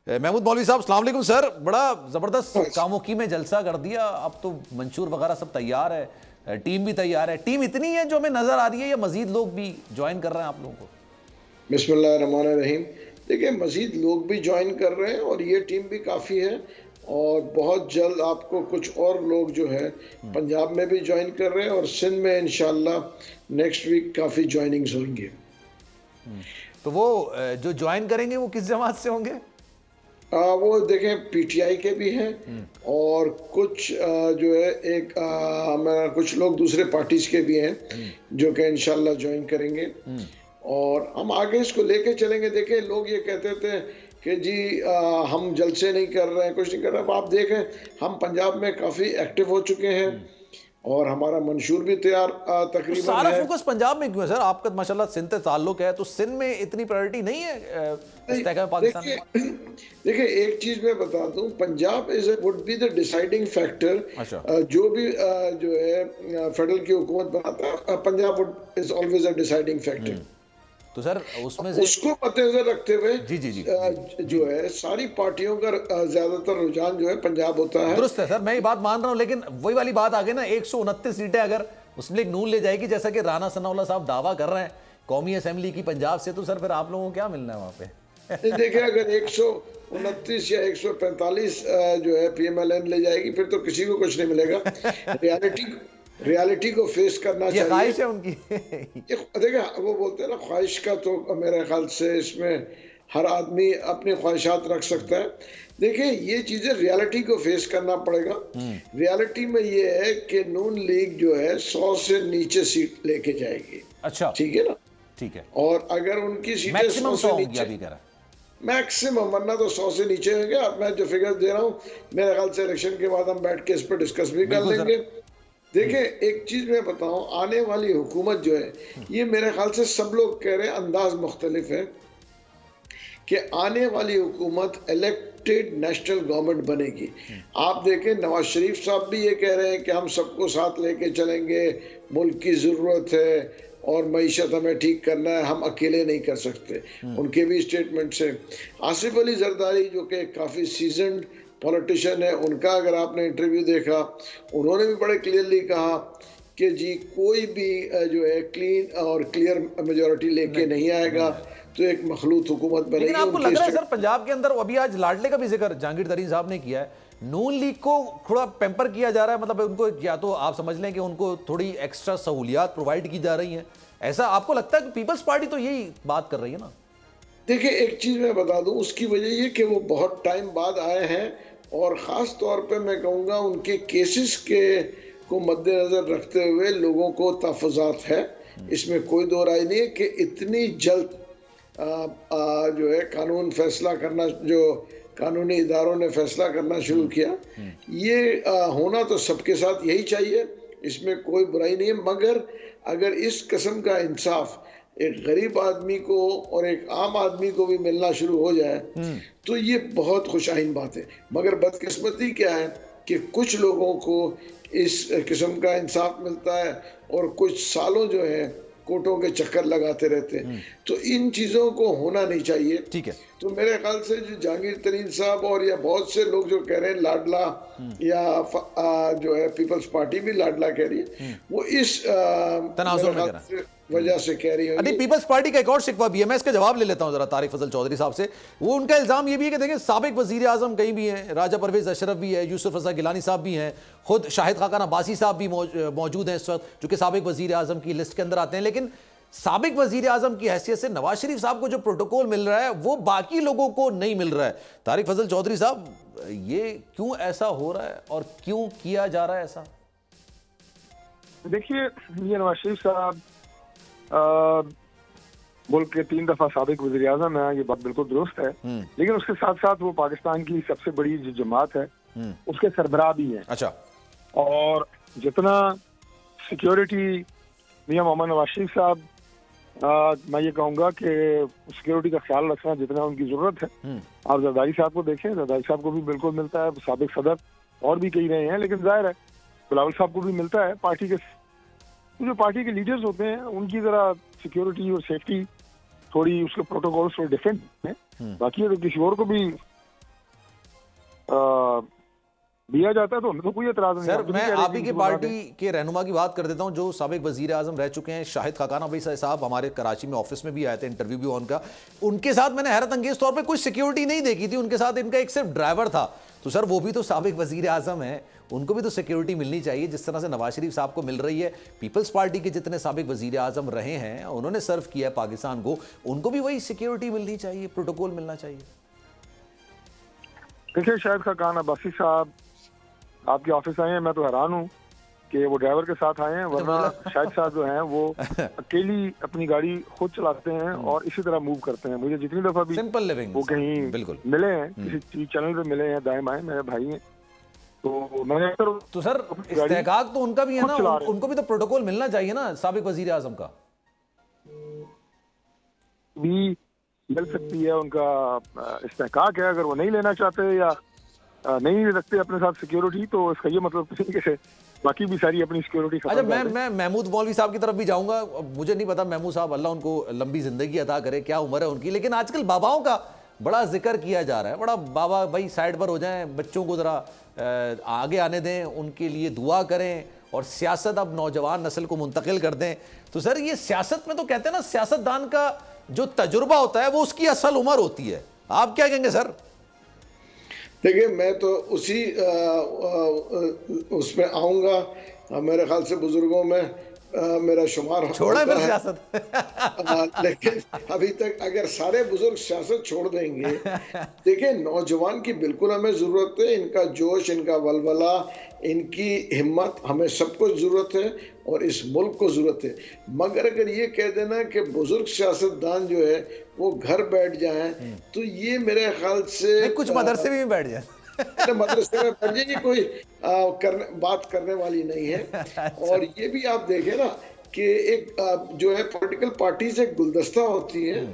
महमूद मौलवी साहब, अस्सलाम वालेकुम सर। बड़ा ज़बरदस्त कामोकी में जलसा कर दिया। अब तो मंशूर वगैरह सब तैयार है, टीम भी तैयार है। टीम इतनी है जो हमें नज़र आ रही है या मज़ीद लोग भी ज्वाइन कर रहे हैं आप लोगों को? बिस्मिल्लाहिर्रहमानिर्रहीम। देखिए, मज़ीद लोग भी ज्वाइन कर रहे हैं और ये टीम भी काफ़ी है। और बहुत जल्द आपको कुछ और लोग जो है पंजाब में भी ज्वाइन कर रहे हैं और सिंध में इंशाल्लाह नेक्स्ट वीक काफ़ी ज्वाइनिंग्स होंगे। तो वो जो ज्वाइन करेंगे वो किस जमात से होंगे? वो देखें, पीटीआई के भी हैं और कुछ जो है एक हमारा कुछ लोग दूसरे पार्टीज के भी हैं जो कि इंशाल्लाह ज्वाइन करेंगे और हम आगे इसको लेके चलेंगे। देखें, लोग ये कहते थे कि जी हम जलसे नहीं कर रहे हैं, कुछ नहीं कर रहे हैं। अब आप देखें, हम पंजाब में काफ़ी एक्टिव हो चुके हैं और हमारा मंशूर भी तैयार तो तकरीबन सारा है। फोकस पंजाब में क्यों है सर? आपका माशाल्लाह सिंध से ताल्लुक है, तो सिंध में इतनी प्रायोरिटी नहीं है इस्तेहकाम पाकिस्तान में? देखिए, एक चीज मैं बता दूं, Punjab is would be the deciding अच्छा। फैक्टर। जो भी जो है फेडरल की हुकूमत बनाता है, Punjab would is always a deciding factor. तो सर उसमें से उसको मद्देनजर रखते हुए जी जी जी जो है सारी पार्टियों का ज्यादातर रुझान जो है पंजाब होता है। दुरुस्त है सर, मैं ये बात मान रहा हूं, लेकिन वही वाली बात आ गई ना, 129 सीटें अगर मुस्लिम लीग नून ले जाएगी, जैसा कि राना सनाउल्लाह साहब दावा कर रहे हैं कौमी असेंबली की पंजाब से, तो सर फिर आप लोगों को क्या मिलना है वहां पे? देखिए, अगर 129 या 145 जो है पीएमएलएन ले जाएगी, फिर तो किसी को कुछ नहीं मिलेगा। रियलिटी को फेस करना ये चाहिए। ख्वाहिश है उनकी। देखिए, वो बोलते हैं ना, ख्वाहिश का तो मेरे ख्याल से इसमें हर आदमी अपनी ख्वाहिशात रख सकता है। देखिए, ये चीज़ें रियलिटी को फेस करना पड़ेगा। रियलिटी में ये है कि नून लीग जो है 100 से नीचे सीट लेके जाएगी। अच्छा, ठीक है ना? ठीक है। और अगर उनकी सीटें मैक्सिमम 100 100 से होंगी नीचे, अभी कह रहा है। मैक्सिमम, वरना तो 100 से नीचे होंगे। अब मैं जो फिगर दे रहा हूँ, मेरे ख्याल से इलेक्शन के बाद हम बैठ के इस पर डिस्कस भी कर बिल्कुल लेंगे। सर। देखिए, एक चीज मैं बताऊं, आने वाली हुकूमत जो है, ये मेरे ख्याल से सब लोग कह रहे हैं, अंदाज मुख्तलिफ है कि आने वाली हुकूमत इलेक्टेड नेशनल गवर्नमेंट बनेगी। आप देखें, नवाज शरीफ साहब भी ये कह रहे हैं कि हम सबको साथ लेके चलेंगे, मुल्क की ज़रूरत है और मईशत हमें ठीक करना है, हम अकेले नहीं कर सकते। उनके भी स्टेटमेंट्स हैं। आसिफ अली जरदारी जो कि काफ़ी सीजन्ड पॉलिटिशियन है, उनका अगर आपने इंटरव्यू देखा, उन्होंने भी बड़े क्लियरली कहा कि जी कोई भी जो है क्लीन और क्लियर मेजॉरिटी लेके नहीं आएगा, तो एक मखलूत हुकूमत बनेगी। लेकिन आपको लग रहा है सर पंजाब के अंदर, अभी आज लाडले का भी जिक्र जहांगीर तरीन साहब ने किया है, नून लीग को थोड़ा पैम्पर किया जा रहा है, मतलब उनको या तो आप समझ लें कि उनको थोड़ी एक्स्ट्रा सहूलियात प्रोवाइड की जा रही हैं, ऐसा आपको लगता है? कि पीपल्स पार्टी तो यही बात कर रही है ना। देखिए, एक चीज़ मैं बता दूं, उसकी वजह ये कि वो बहुत टाइम बाद आए हैं और ख़ास तौर पे मैं कहूँगा उनके केसेस के को मद्देनज़र रखते हुए लोगों को तहफ़्फ़ुज़ात है। इसमें कोई दो राय नहीं है कि इतनी जल्द जो है कानून फैसला करना, जो कानूनी इदारों ने फैसला करना शुरू किया, ये होना तो सबके साथ यही चाहिए, इसमें कोई बुराई नहीं है। मगर अगर इस किस्म का इंसाफ एक गरीब आदमी को और एक आम आदमी को भी मिलना शुरू हो जाए, तो ये बहुत खुशाइन बात है। मगर बदकिस्मती क्या है कि कुछ लोगों को इस किस्म का इंसाफ मिलता है और कुछ सालों जो है कोर्टों के चक्कर लगाते रहते हैं। तो इन चीज़ों को होना नहीं चाहिए। ठीक है। तो मेरे ख्याल से जो जहांगीर तरीन साहब और या बहुत से लोग जो कह रहे हैं लाडला, या जो है पीपल्स पार्टी भी लाडला कह रही है, वो इस तनाजुर में कह रहा है, वजह से कह रही है। पीपल्स पार्टी का एक और शिकवा भी है, मैं इसका जवाब ले लेता हूं जरा तारिक फजल चौधरी साहब से। वो उनका इल्जाम ये भी है कि देखें, साबिक वजीर आजम कहीं भी हैं, राजा परवेज अशरफ भी है, यूसुफ रजा गिलानी साहब भी हैं, खुद शाहिद खाकान अब्बासी साहब भी मौजूद हैं इस वक्त, जो कि साबिक वजीर आजम की लिस्ट के अंदर आते हैं। लेकिन साबिक वजीर आजम की हैसियत से नवाज शरीफ साहब को जो प्रोटोकॉल मिल रहा है वो बाकी लोगों को नहीं मिल रहा है। तारिक फजल चौधरी साहब, ये क्यों ऐसा हो रहा है और क्यों किया जा रहा है ऐसा? देखिए, ये नवाज शरीफ साहब मुल्क के 3 दफा साबिक वज़ीर आज़म है, ये बात बिल्कुल दुरुस्त है। लेकिन उसके साथ साथ वो पाकिस्तान की सबसे बड़ी जो जमात है उसके सरबराह भी हैं। अच्छा। और जितना सिक्योरिटी मियां मोहम्मद नवाज शरीफ साहब, मैं ये कहूँगा कि सिक्योरिटी का ख्याल रखना जितना उनकी ज़रूरत है, आप जरदारी साहब को देखें, जरदारी साहब को भी बिल्कुल मिलता है, साबिक सदर और भी कई रहे हैं, लेकिन जाहिर है बिलावल साहब को भी मिलता है। पार्टी के जो पार्टी के लीडर्स होते हैं उनकी ज़रा सिक्योरिटी और सेफ्टी थोड़ी, उसके प्रोटोकॉल्स थोड़े डिफरेंट हैं। बाकी तो किसी और को भी दिया जाता है तो हमें तो कोई एतराज नहीं। सर हम तो मैं नहीं कह रहे आप कि ही की इनको बना पार्टी दें। के रहनुमा की बात कर देता हूं जो साबिक वजीर आजम रह चुके हैं, शाहिद खाकाना भाई साहब हमारे कराची में ऑफिस में भी आए थे, इंटरव्यू भी उनका, उनके साथ मैंने हैरत अंगेज तौर पे कोई सिक्योरिटी नहीं देखी थी, उनके साथ इनका एक सिर्फ ड्राइवर था। तो सर वो भी तो साबिक वजीर आजम है, उनको भी तो सिक्योरिटी मिलनी चाहिए जिस तरह से नवाज शरीफ साहब को मिल रही है। पीपल्स पार्टी के जितने साबिक वजीर आजम रहे हैं, उन्होंने सर्व किया है पाकिस्तान को, उनको भी वही सिक्योरिटी मिलनी चाहिए, प्रोटोकॉल मिलना चाहिए। देखिए शाहिद खाकान अब्बासी साहब आपके ऑफिस आए हैं, मैं तो हैरान हूँ कि वो ड्राइवर के साथ आए हैं, वरना शाहिद साहब जो हैं वो अकेली अपनी गाड़ी खुद चलाते हैं और इसी तरह मूव करते हैं। मुझे जितनी दफा भी सिंपल लिविंग वो कहीं बिल्कुल मिले हैं, किसी टीवी चैनल पे मिले हैं, दाएं बाएं मेरे भाई हैं, तो मैंने अक्सर तो सर इस्तेहकाक तो उनका भी है ना, उनको भी तो प्रोटोकॉल मिलना चाहिए ना साबिक वजीर आजम का भी मिल सकती है, उनका इस्तेहकाक है। अगर वो नहीं लेना चाहते या नहीं रखते अपने साथ सिक्योरिटी तो इसका ये मतलब नहीं कि बाकी भी सारी अपनी सिक्योरिटी खत्म अच्छा कर दें। मैं महमूद मौलवी साहब की तरफ भी जाऊंगा। मुझे नहीं पता महमूद साहब, अल्लाह उनको लंबी जिंदगी अता करे, क्या उम्र है उनकी, लेकिन आजकल बाबाओं का बड़ा जिक्र किया जा रहा है। बड़ा बाबा भाई साइड पर हो जाएं, बच्चों को ज़रा आगे आने दें, उनके लिए दुआ करें और सियासत अब नौजवान नस्ल को मुंतकिल कर दें। तो सर ये सियासत में तो कहते हैं ना, सियासतदान का जो तजुर्बा होता है वो उसकी असल उम्र होती है। आप क्या कहेंगे सर? देखिए मैं तो उसी उसमें आऊँगा, मेरे ख्याल से बुजुर्गों में मेरा शुमार छोड़ा होता फिर है। सियासत लेकिन अभी तक अगर सारे बुजुर्ग सियासत छोड़ देंगे, देखिए नौजवान की बिल्कुल हमें ज़रूरत है, इनका जोश, इनका वलवला, इनकी हिम्मत, हमें सबको ज़रूरत है और इस मुल्क को ज़रूरत है। मगर अगर ये कह देना कि बुजुर्ग सियासतदान जो है वो घर बैठ जाएं, तो ये मेरे ख्याल से कुछ मदरसे में भी बैठ जाए मदरसे में बैठ जाएंगे, कोई बात करने वाली नहीं है। और ये भी आप देखें ना कि एक जो है पॉलिटिकल पार्टीज एक गुलदस्ता होती है,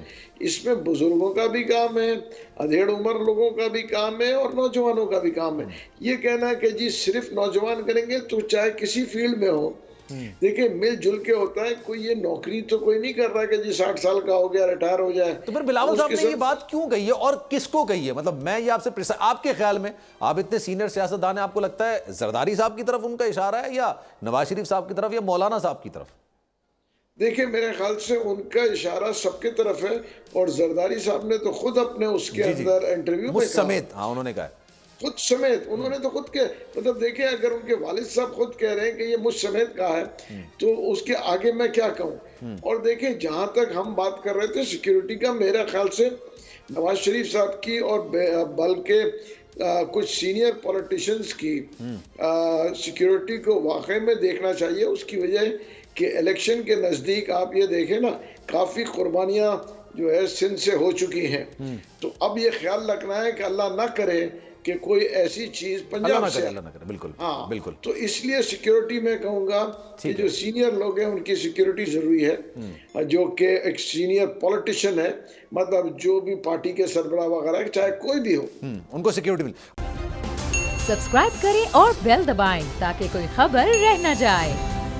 इसमें बुजुर्गों का भी काम है, अधेड़ उम्र लोगों का भी काम है और नौजवानों का भी काम है। ये कहना कि जी सिर्फ नौजवान करेंगे तो चाहे किसी फील्ड में हो, देखिए मिलजुल के होता है। कोई ये नौकरी तो कोई नहीं कर रहा कि जी 60 साल का हो गया रिटायर हो जाए। तो फिर बिलावल साहब ने ये बात क्यों कही है और किसको कही है? मतलब मैं ये आपसे आपके ख्याल में, आप इतने सीनियर सियासतदान हैं, आपको लगता है जरदारी साहब की तरफ उनका इशारा है या नवाज शरीफ साहब की तरफ या मौलाना साहब की तरफ? देखिए मेरे ख्याल से उनका इशारा सबके तरफ है और जरदारी साहब ने तो खुद अपने उसके अंदर इंटरव्यू में समेत उन्होंने कहा, खुद समेत उन्होंने तो खुद के मतलब देखिए, अगर उनके वालिद साहब खुद कह रहे हैं कि ये मुझ समेत कहा है तो उसके आगे मैं क्या कहूँ। और देखिए जहां तक हम बात कर रहे थे सिक्योरिटी का, मेरा ख्याल से नवाज शरीफ साहब की और बल्कि कुछ सीनियर पॉलिटिशियंस की सिक्योरिटी को वाकई में देखना चाहिए। उसकी वजह कि इलेक्शन के नज़दीक आप ये देखें ना, काफ़ी कुर्बानियाँ जो है सिंध से हो चुकी हैं। तो अब ये ख्याल रखना है कि अल्लाह ना करे कि कोई ऐसी चीज पंजाब से, अल्लाह ना करे, बिल्कुल हाँ बिल्कुल। तो इसलिए सिक्योरिटी में कहूँगा कि जो सीनियर लोग हैं उनकी सिक्योरिटी जरूरी है, जो कि एक सीनियर पॉलिटिशियन है, मतलब जो भी पार्टी के सरबराह वगैरह चाहे कोई भी हो, उनको सिक्योरिटी मिले। सब्सक्राइब करें और बेल दबाएं ताकि कोई खबर रह न जाए।